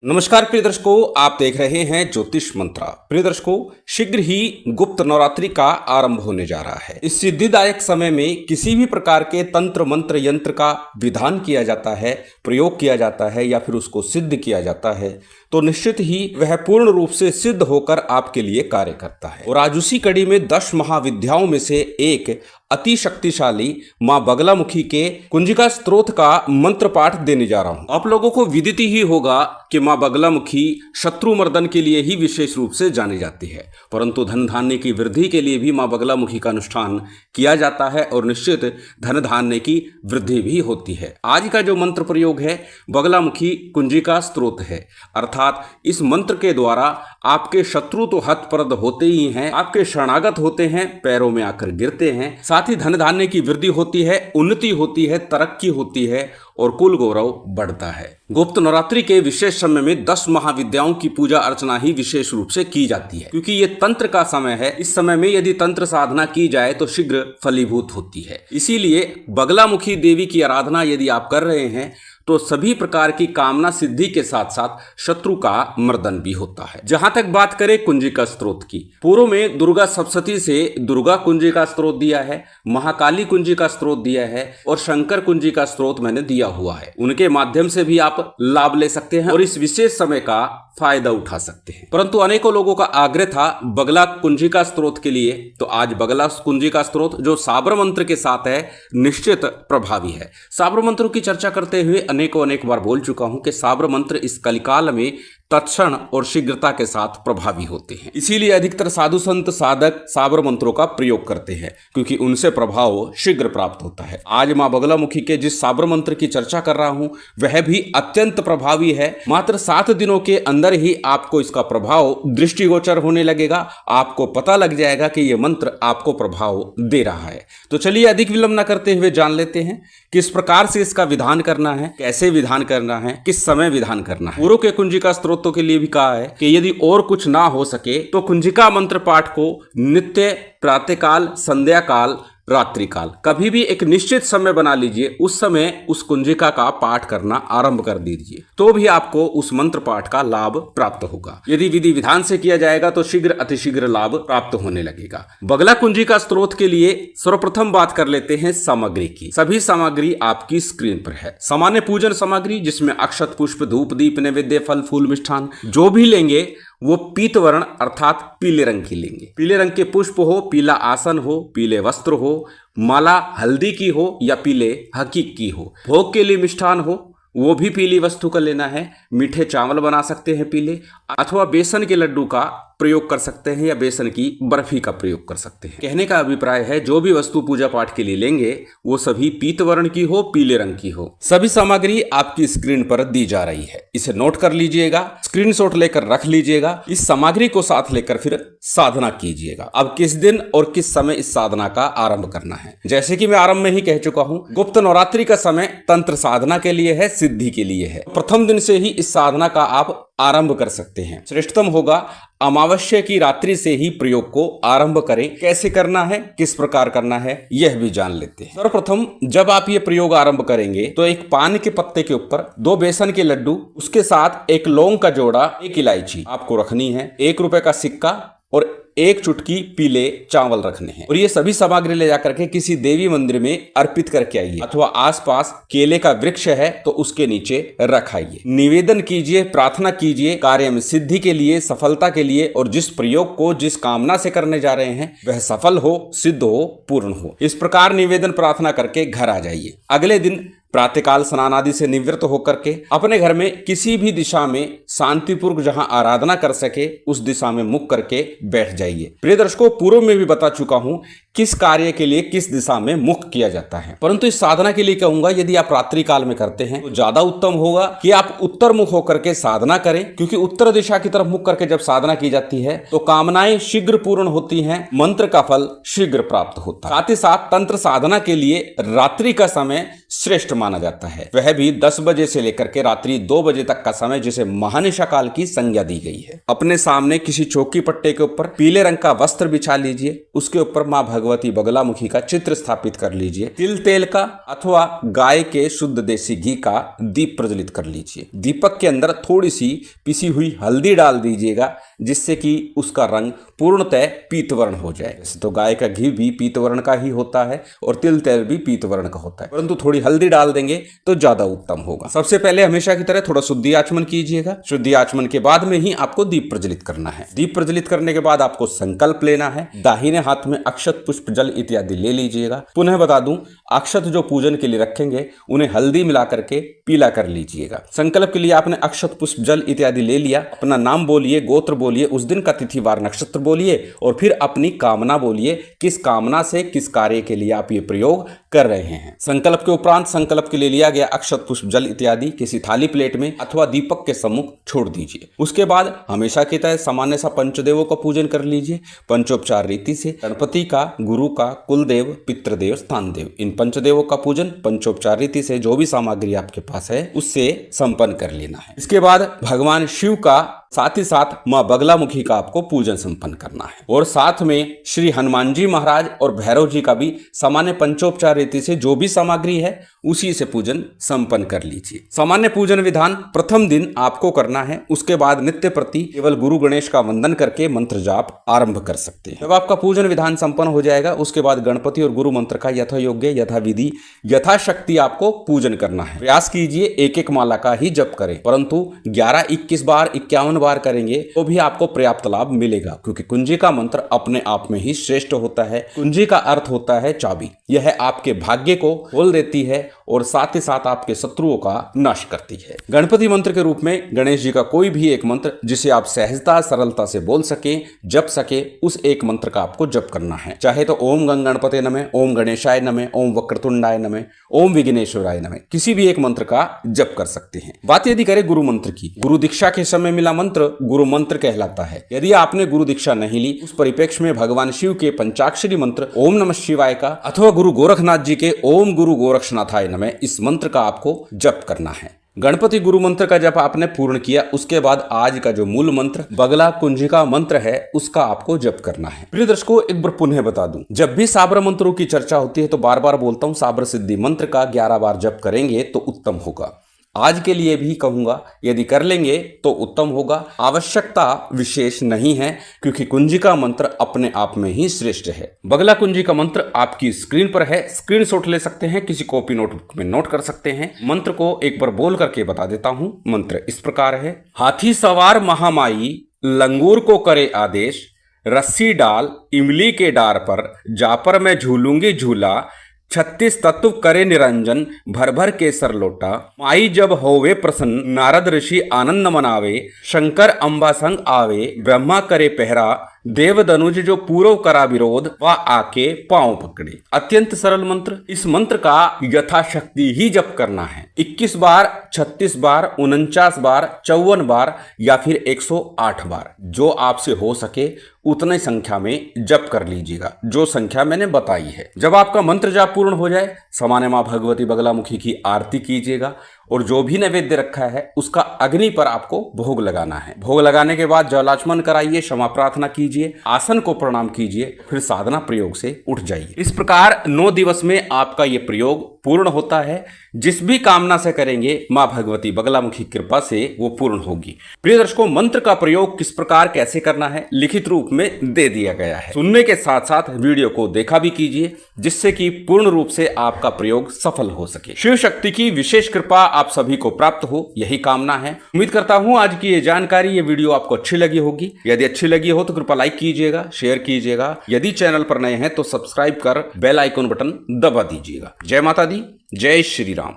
नमस्कार प्रिय दर्शकों, आप देख रहे हैं ज्योतिष मंत्रा। प्रिय दर्शकों, शीघ्र ही गुप्त नवरात्रि का आरंभ होने जा रहा है। इस सिद्धिदायक समय में किसी भी प्रकार के तंत्र मंत्र यंत्र का विधान किया जाता है, प्रयोग किया जाता है या फिर उसको सिद्ध किया जाता है तो निश्चित ही वह पूर्ण रूप से सिद्ध होकर आपके लिए कार्य करता है। और आज उसी कड़ी में 10 महाविद्याओं में से एक अति शक्तिशाली मां बगलामुखी के कुंजिका स्तोत्र का मंत्र पाठ देने जा रहा हूं। आप लोगों को विदित ही होगा कि मां बगलामुखी शत्रु मर्दन के लिए ही विशेष रूप से जानी जाती है, परंतु धन धान्य की वृद्धि के लिए भी मां बगलामुखी का अनुष्ठान किया जाता है और निश्चित धन धान्य की वृद्धि भी होती है। आज का जो मंत्र प्रयोग है बगलामुखी कुंजिका स्तोत्र है, अर्थात इस मंत्र के द्वारा आपके शत्रु तो हतप्रद होते ही हैं, आपके शरणागत होते हैं, पैरों में आकर गिरते हैं, साथ ही धन धान्य की वृद्धि होती है, उन्नति होती है, तरक्की होती है और कुल गौरव बढ़ता है। गुप्त नवरात्रि के विशेष समय में 10 महाविद्याओं की पूजा अर्चना ही विशेष रूप से की जाती है, क्योंकि ये तंत्र का समय है। इस समय में यदि तंत्र साधना की जाए तो शीघ्र फलीभूत होती है। इसीलिए बगलामुखी देवी की आराधना यदि आप कर रहे हैं तो सभी प्रकार की कामना सिद्धि के साथ साथ शत्रु का मर्दन भी होता है। जहां तक बात करें कुंजिका स्तोत्र की, पूर्व में दुर्गा सप्तशती से दुर्गा कुंजिका स्तोत्र दिया है, महाकाली कुंजिका स्तोत्र दिया है और शंकर कुंजिका स्तोत्र मैंने दिया हुआ है। उनके माध्यम से भी आप लाभ ले सकते हैं और इस विशेष समय का फायदा उठा सकते हैं। परंतु अनेकों लोगों का आग्रह था बगला कुंजिका स्तोत्र के लिए, तो आज बगला कुंजिका स्तोत्र जो साबर मंत्र के साथ है निश्चित प्रभावी है। साबर मंत्रों की चर्चा करते हुए अनेक बार बोल चुका हूं कि साबर मंत्र इस कलिकाल में तत्क्षण और शीघ्रता के साथ प्रभावी होते हैं। इसीलिए अधिकतर साधु संत साधक साबर मंत्रों का प्रयोग करते हैं, क्योंकि उनसे प्रभाव शीघ्र प्राप्त होता है। आज मां बगलामुखी के जिस साबर मंत्र की चर्चा कर रहा हूं वह भी अत्यंत प्रभावी है। मात्र 7 दिनों के अंदर ही आपको इसका प्रभाव दृष्टिगोचर होने लगेगा, आपको पता लग जाएगा कि यह मंत्र आपको प्रभाव दे रहा है। तो चलिए अधिक विलंब न करते हुए जान लेते हैं किस प्रकार से इसका विधान करना है, कैसे विधान करना है, किस समय विधान करना है। पूर्व के कुंजिका स्तोत्रों के लिए भी कहा है कि यदि और कुछ ना हो सके तो कुंजिका मंत्र पाठ को नित्य प्रातःकाल, संध्या काल, रात्रि काल कभी भी एक निश्चित समय बना लीजिए, उस समय उस कुंजिका का पाठ करना आरंभ कर दीजिए, तो भी आपको उस मंत्र पाठ का लाभ प्राप्त होगा। यदि विधि विधान से किया जाएगा तो शीघ्र अतिशीघ्र लाभ प्राप्त होने लगेगा। बगला कुंजिका स्तोत्र के लिए सर्वप्रथम बात कर लेते हैं सामग्री की। सभी सामग्री आपकी स्क्रीन पर है। सामान्य पूजन सामग्री जिसमें अक्षत, पुष्प, धूप, दीप, नैवेद्य, फल, फूल, मिष्ठान जो भी लेंगे वो पीत वर्ण अर्थात पीले रंग की लेंगे। पीले रंग के पुष्प हो, पीला आसन हो, पीले वस्त्र हो, माला हल्दी की हो या पीले हकीक की हो। भोग के लिए मिष्ठान हो वो भी पीली वस्तु का लेना है। मीठे चावल बना सकते हैं पीले, अथवा बेसन के लड्डू का प्रयोग कर सकते हैं या बेसन की बर्फी का प्रयोग कर सकते हैं। कहने का अभिप्राय है जो भी वस्तु पूजा पाठ के लिए लेंगे वो सभी पीत वर्ण की हो, पीले रंग की हो। सभी सामग्री आपकी स्क्रीन पर दी जा रही है, इसे नोट कर लीजिएगा, स्क्रीनशॉट लेकर रख लीजिएगा। इस सामग्री को साथ लेकर फिर साधना कीजिएगा। अब किस दिन और किस समय इस साधना का आरंभ करना है, जैसे कि मैं आरंभ में ही कह चुका हूं, गुप्त नवरात्रि का समय तंत्र साधना के लिए है, सिद्धि के लिए है। प्रथम दिन से ही इस साधना का आप आरंभ कर सकते हैं। श्रेष्ठतम होगा अमावस्या की रात्रि से ही प्रयोग को आरंभ करें। कैसे करना है, किस प्रकार करना है, यह भी जान लेते हैं। सर्वप्रथम जब आप ये प्रयोग आरंभ करेंगे तो एक पान के पत्ते के ऊपर 2 बेसन के लड्डू, उसके साथ 1 लौंग का जोड़ा, 1 इलायची आपको रखनी है, 1 रुपए का सिक्का और 1 चुटकी पीले चावल रखने हैं। और ये सभी सामग्री ले जाकर के किसी देवी मंदिर में अर्पित करके आइए, अथवा आसपास केले का वृक्ष है तो उसके नीचे रखाइए। निवेदन कीजिए, प्रार्थना कीजिए कार्य में सिद्धि के लिए, सफलता के लिए, और जिस प्रयोग को जिस कामना से करने जा रहे हैं वह सफल हो, सिद्ध हो, पूर्ण हो। इस प्रकार निवेदन प्रार्थना करके घर आ जाइए। अगले दिन प्रातःकाल स्नान आदि से निवृत्त होकर के अपने घर में किसी भी दिशा में शांतिपूर्वक जहां आराधना कर सके उस दिशा में मुख करके बैठ जाइए। प्रिय दर्शकों, पूर्व में भी बता चुका हूं किस कार्य के लिए किस दिशा में मुख किया जाता है, परंतु इस साधना के लिए कहूंगा यदि आप रात्रि काल में करते हैं तो ज्यादा उत्तम होगा कि आप उत्तर मुख होकर के साधना करें, क्योंकि उत्तर दिशा की तरफ मुख करके जब साधना की जाती है तो कामनाएं शीघ्र पूर्ण होती हैं, मंत्र का फल शीघ्र प्राप्त होता है। साथ ही साथ तंत्र साधना के लिए रात्रि का समय श्रेष्ठ माना जाता है, वह भी 10 बजे से लेकर के रात्रि 2 बजे तक का समय, जिसे महानिशा काल की संज्ञा दी गई है। अपने सामने किसी चौकी पट्टे के ऊपर पीले रंग का वस्त्र बिछा लीजिए, उसके ऊपर मां भगवती बगलामुखी का चित्र स्थापित कर लीजिए। तिल तेल का अथवा गाय के शुद्ध देसी घी का दीप प्रज्वलित कर लीजिए। दीपक के अंदर थोड़ी सी पिसी हुई हल्दी डाल दीजिएगा, जिससे कि उसका रंग पूर्णतः पीतवर्ण हो जाए। वैसे तो गाय का घी भी पीतवर्ण का ही होता है और तिल तेल भी पीतवर्ण का होता है, परंतु थोड़ी हल्दी डाल देंगे तो ज्यादा उत्तम होगा। सबसे पहले हमेशा की तरह थोड़ा शुद्धि आचमन कीजिएगा। शुद्धि आचमन के बाद में ही आपको दीप प्रज्वलित करना है। दीप प्रज्वलित करने के बाद आपको संकल्प लेना है। दाहिने हाथ में अक्षत, पुष्प, जल इत्यादि ले लीजिएगा। पुनः बता दूं, अक्षत जो पूजन के लिए रखेंगे उन्हें हल्दी मिला करके पीला कर लीजिएगा। संकल्प के लिए आपने अक्षत, पुष्प, जल इत्यादि ले लिया। अपना नाम बोलिए, गोत्र बोलिए, उस दिन का तिथि वार नक्षत्र बोलिए और फिर अपनी कामना बोलिए। किस कामना से, किस कार्य के लिए आप ये प्रयोग कर रहे हैं। संकल्प के उपरांत संकल्प के लिए लिया गया अक्षत, पुष्प, जल इत्यादि किसी थाली प्लेट में अथवा दीपक के सम्मुख छोड़ दीजिए। उसके बाद हमेशा की तरह सामान्य सा पंचदेवों का पूजन कर लीजिए। पंचोपचार रीति से गणपति का, गुरु का, कुलदेव, पितृदेव, स्थान देव, इन पंचदेवों का पूजन पंचोपचार रीति से जो भी सामग्री आपके पास है उससे संपन्न कर लेना है। इसके बाद भगवान शिव का, साथ ही साथ मां बगलामुखी का आपको पूजन संपन्न करना है और साथ में श्री हनुमान जी महाराज और भैरव जी का भी सामान्य पंचोपचार रीति से जो भी सामग्री है उसी से पूजन संपन्न कर लीजिए। सामान्य पूजन विधान प्रथम दिन आपको करना है। उसके बाद नित्य प्रति केवल गुरु गणेश का वंदन करके मंत्र जाप आरंभ कर सकते हैं। जब आपका पूजन विधान संपन्न हो जाएगा उसके बाद गणपति और गुरु मंत्र का यथा योग्य, यथा विधि, यथाशक्ति आपको पूजन करना है। प्रयास कीजिए एक एक माला का ही जप करें, परंतु 11, 21 बार, 51 बार करेंगे तो भी आपको पर्याप्त लाभ मिलेगा, क्योंकि कुंजी का मंत्र अपने आप में ही श्रेष्ठ होता है। कुंजी का अर्थ होता है चाबी। यह आपके भाग्य को खोल देती है और साथ ही साथ आपके शत्रुओं का नाश करती है। गणपति मंत्र के रूप में गणेश जी का कोई भी एक मंत्र जिसे आप सहजता, सरलता से बोल सके, जप सके, उस एक मंत्र का आपको जप करना है। चाहे तो ओम गंग गणपते नमः, ओम गणेशाय नमः, ओम वक्रतुंडाय नमः, ओम विघ्नेश्वराय नमः, किसी भी एक मंत्र का जप कर सकते हैं। बात यदि करें गुरु मंत्र की, गुरु दीक्षा के समय मिला मंत्र गुरु मंत्र कहलाता है। यदि आपने गुरु दीक्षा नहीं ली, उस परिप्रेक्ष्य में भगवान शिव के पंचाक्षरी मंत्र ओम नमः शिवाय का अथवा गुरु गोरखनाथ जी के ओम गुरु गोरक्षनाथाय नमः, इस मंत्र का आपको जप करना है। गणपति गुरु मंत्र का जप आपने पूर्ण किया, उसके बाद आज का जो मूल मंत्र बगला कुंजिका मंत्र है उसका आपको जप करना है। प्रिय दर्शकों, एक बार पुनः बता दूं, जब भी साबर मंत्रों की चर्चा होती है तो बार बार बोलता हूं, साबर सिद्धि मंत्र का 11 बार जप करेंगे तो उत्तम होगा। आज के लिए भी कहूंगा, यदि कर लेंगे तो उत्तम होगा। आवश्यकता विशेष नहीं है, क्योंकि कुंजिका मंत्र अपने आप में ही श्रेष्ठ है। बगला कुंजिका मंत्र आपकी स्क्रीन पर है, स्क्रीनशॉट ले सकते हैं, किसी कॉपी नोटबुक में नोट कर सकते हैं। मंत्र को एक बार बोल करके बता देता हूं। मंत्र इस प्रकार है। हाथी सवार महामाई लंगूर को करे आदेश, रस्सी डाल इमली के डार पर, जा पर मैं झूलूंगी झूला, 36 तत्व करे निरंजन, भर भर के सर लोटा, माई जब होवे प्रसन्न, नारद ऋषि आनंद मनावे, शंकर अंबा संग आवे, ब्रह्मा करे पहरा, देव दनुज जो पूर्व करा विरोध, वह आके पांव पकड़े। अत्यंत सरल मंत्र। इस मंत्र का यथाशक्ति ही जप करना है। 21 बार, 36 बार, 49 बार, 54 बार या फिर 108 बार, जो आपसे हो सके उतने संख्या में जप कर लीजिएगा, जो संख्या मैंने बताई है। जब आपका मंत्र जाप पूर्ण हो जाए, सामान्य मां भगवती बगलामुखी की आरती कीजिएगा और जो भी नैवेद्य रखा है उसका अग्नि पर आपको भोग लगाना है। भोग लगाने के बाद जलाचमन कराइए, क्षमा प्रार्थना कीजिए, आसन को प्रणाम कीजिए, फिर साधना प्रयोग से उठ जाइए। इस प्रकार 9 दिवस में आपका ये प्रयोग पूर्ण होता है। जिस भी कामना से करेंगे मां भगवती बगलामुखी कृपा से वो पूर्ण होगी। प्रिय दर्शकों, मंत्र का प्रयोग किस प्रकार कैसे करना है लिखित रूप में दे दिया गया है। सुनने के साथ साथ वीडियो को देखा भी कीजिए, जिससे कि पूर्ण रूप से आपका प्रयोग सफल हो सके। शिव शक्ति की विशेष कृपा आप सभी को प्राप्त हो, यही कामना है। उम्मीद करता हूं आज की ये जानकारी, ये वीडियो आपको अच्छी लगी होगी। यदि अच्छी लगी हो तो कृपया लाइक कीजिएगा, शेयर कीजिएगा। यदि चैनल पर नए हैं तो सब्सक्राइब कर बेल आइकन बटन दबा दीजिएगा। जय माता दी, जय श्री राम।